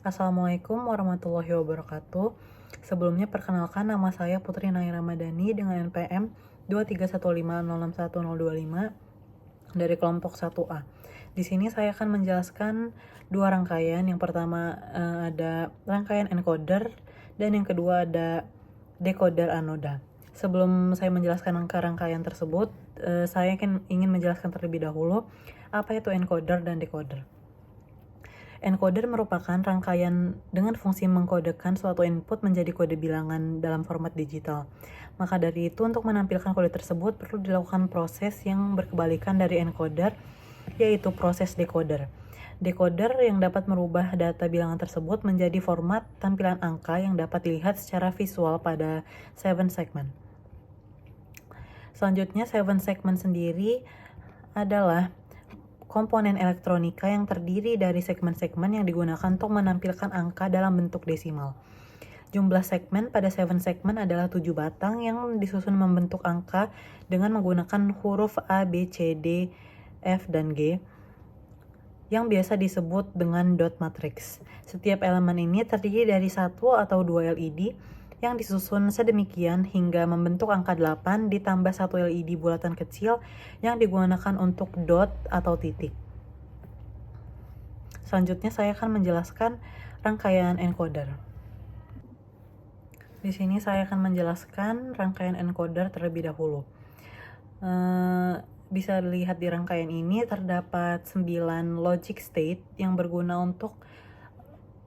Assalamualaikum warahmatullahi wabarakatuh. Sebelumnya perkenalkan, nama saya Putri Nai Ramadhani dengan NPM 231506125 dari kelompok 1A. Di sini saya akan menjelaskan dua rangkaian. Yang pertama ada rangkaian encoder dan yang kedua ada decoder anoda. Sebelum saya menjelaskan rangkaian tersebut, saya ingin menjelaskan terlebih dahulu apa itu encoder dan decoder. Encoder merupakan rangkaian dengan fungsi mengkodekan suatu input menjadi kode bilangan dalam format digital. Maka dari itu, untuk menampilkan kode tersebut perlu dilakukan proses yang berkebalikan dari encoder, yaitu proses decoder. Decoder yang dapat merubah data bilangan tersebut menjadi format tampilan angka yang dapat dilihat secara visual pada 7 segment. Selanjutnya, 7 segment sendiri adalah komponen elektronika yang terdiri dari segmen-segmen yang digunakan untuk menampilkan angka dalam bentuk desimal. Jumlah segmen pada 7 segmen adalah 7 batang yang disusun membentuk angka dengan menggunakan huruf A, B, C, D, F, dan G yang biasa disebut dengan dot matrix. Setiap elemen ini terdiri dari satu atau dua LED yang disusun sedemikian hingga membentuk angka 8 ditambah satu LED bulatan kecil yang digunakan untuk dot atau titik. Selanjutnya saya akan menjelaskan rangkaian encoder. Di sini saya akan menjelaskan rangkaian encoder terlebih dahulu. Bisa dilihat di rangkaian ini terdapat 9 logic state yang berguna untuk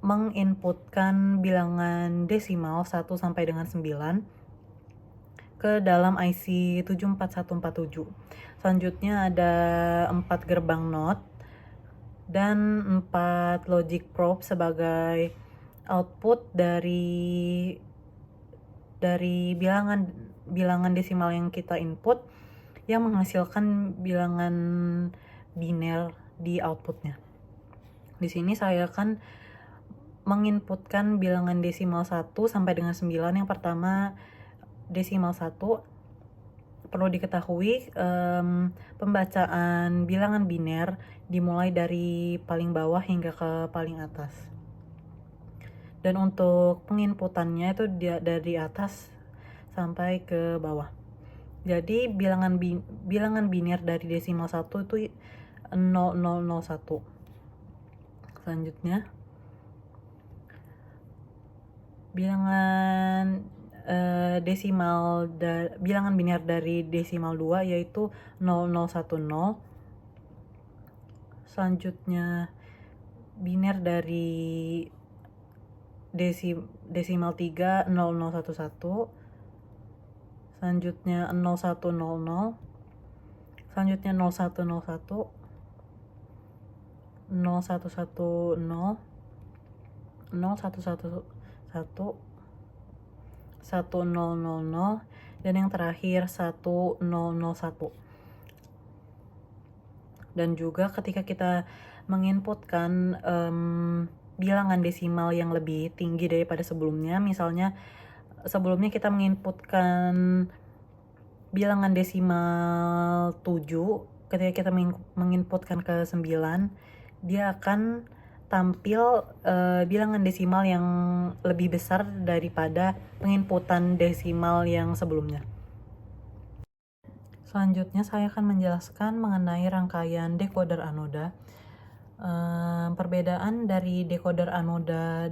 menginputkan bilangan desimal 1 sampai dengan 9 ke dalam IC 74147. Selanjutnya ada 4 gerbang NOT dan 4 logic probe sebagai output dari bilangan desimal yang kita input yang menghasilkan bilangan biner di outputnya. Di sini saya akan menginputkan bilangan desimal 1 sampai dengan 9. Yang pertama, desimal 1. Perlu diketahui, pembacaan bilangan biner dimulai dari paling bawah hingga ke paling atas. Dan untuk penginputannya itu dari atas sampai ke bawah. Jadi bilangan biner dari desimal 1 itu 0001. Selanjutnya, bilangan biner dari desimal 2 yaitu 0010. Selanjutnya, biner dari desimal 3 0011. Selanjutnya 0100. Selanjutnya 0101, 0110, 0111, 1000, dan yang terakhir 1001. Dan juga ketika kita menginputkan bilangan desimal yang lebih tinggi daripada sebelumnya, misalnya sebelumnya kita menginputkan bilangan desimal 7, ketika kita menginputkan ke 9, dia akan tampil bilangan desimal yang lebih besar daripada penginputan desimal yang sebelumnya. Selanjutnya saya akan menjelaskan mengenai rangkaian decoder anoda. Perbedaan dari decoder anoda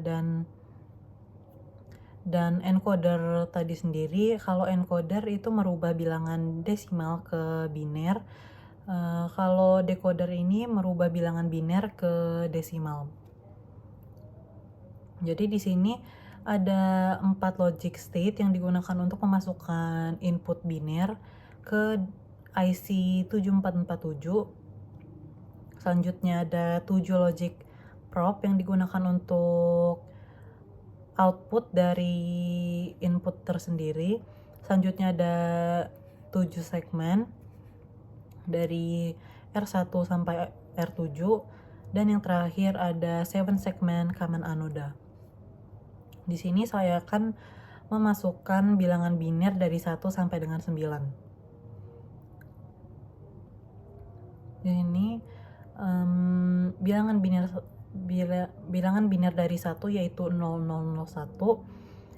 dan encoder tadi sendiri, kalau encoder itu merubah bilangan desimal ke biner, kalau decoder ini merubah bilangan biner ke desimal. Jadi di sini ada 4 logic state yang digunakan untuk memasukkan input biner ke IC 7447. Selanjutnya ada 7 logic probe yang digunakan untuk output dari input tersendiri. Selanjutnya ada 7 segmen dari R1 sampai R7, dan yang terakhir ada 7 segmen common anoda. Di sini saya akan memasukkan bilangan biner dari 1 sampai dengan 9. Ini bilangan biner bilangan biner dari 1 yaitu 0001.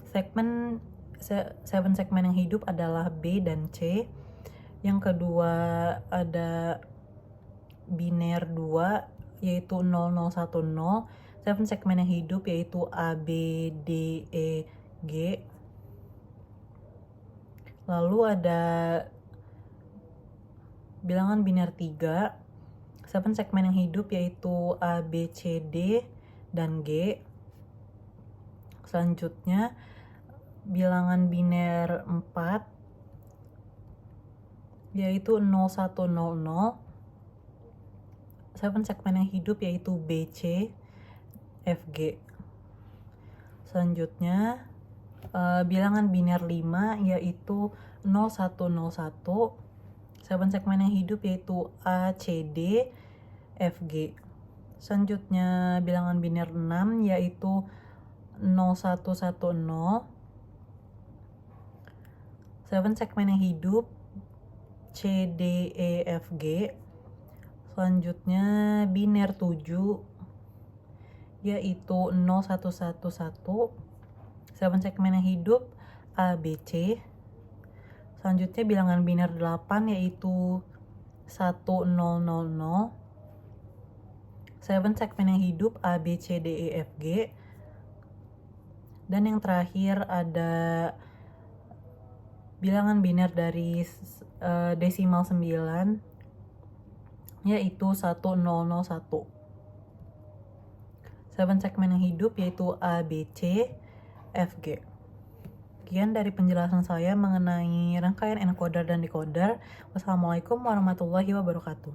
Segmen 7 segmen yang hidup adalah B dan C. Yang kedua ada biner 2 yaitu 0010. 7 segmen yang hidup yaitu A, B, D, E, G. Lalu ada bilangan biner 3. 7 segmen yang hidup yaitu A, B, C, D, dan G. Selanjutnya bilangan biner 4 yaitu 0100. 7 segmen yang hidup yaitu B, C, F, G. Selanjutnya bilangan biner 5 yaitu 0101. 7 segmen yang hidup yaitu A, C, D, F, G. Selanjutnya bilangan biner 6 yaitu 0110. 7 segmen yang hidup C, D, E, F, G. Selanjutnya biner 7 yaitu 0111. 7 segmen yang hidup A, B, C. Selanjutnya bilangan biner 8 yaitu 1000. 7 segmen yang hidup A, B, C, D, E, F, G. Dan yang terakhir ada bilangan biner dari desimal 9 yaitu 1001. 7 segmen yang hidup yaitu A, B, C, F, G. Sekian dari penjelasan saya mengenai rangkaian encoder dan decoder. Wassalamualaikum warahmatullahi wabarakatuh.